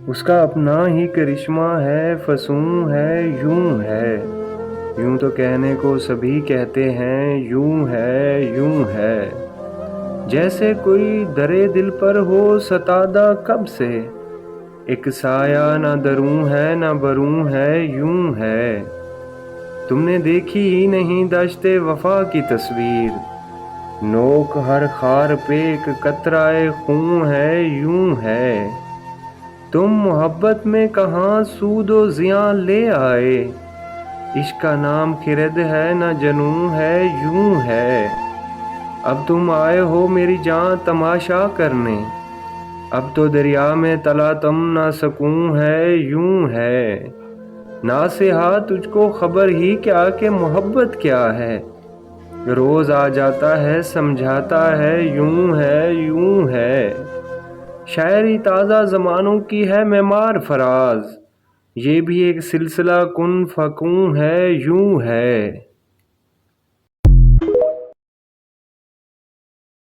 اس کا اپنا ہی کرشمہ ہے، فسوں ہے، یوں ہے، یوں تو کہنے کو سبھی کہتے ہیں، یوں ہے، یوں ہے، جیسے کوئی درے دل پر ہو ستادہ کب سے، ایک سایہ نہ دروں ہے نہ بروں ہے، یوں ہے۔ تم نے دیکھی ہی نہیں دشت وفا کی تصویر، نوک ہر خار پہ ایک قطرۂ خون ہے، یوں ہے۔ تم محبت میں کہاں سود و زیاں لے آئے، عشق کا نام خرد ہے نہ جنوں ہے، یوں ہے۔ اب تم آئے ہو میری جاں تماشا کرنے، اب تو دریا میں تلا تم نہ سکوں ہے، یوں ہے۔ ناصحا تجھ کو خبر ہی کیا کہ محبت کیا ہے، روز آ جاتا ہے سمجھاتا ہے، یوں ہے، یوں ہے۔ شاعری تازہ زمانوں کی ہے معمار فراز، یہ بھی ایک سلسلہ کن فکوں ہے، یوں ہے۔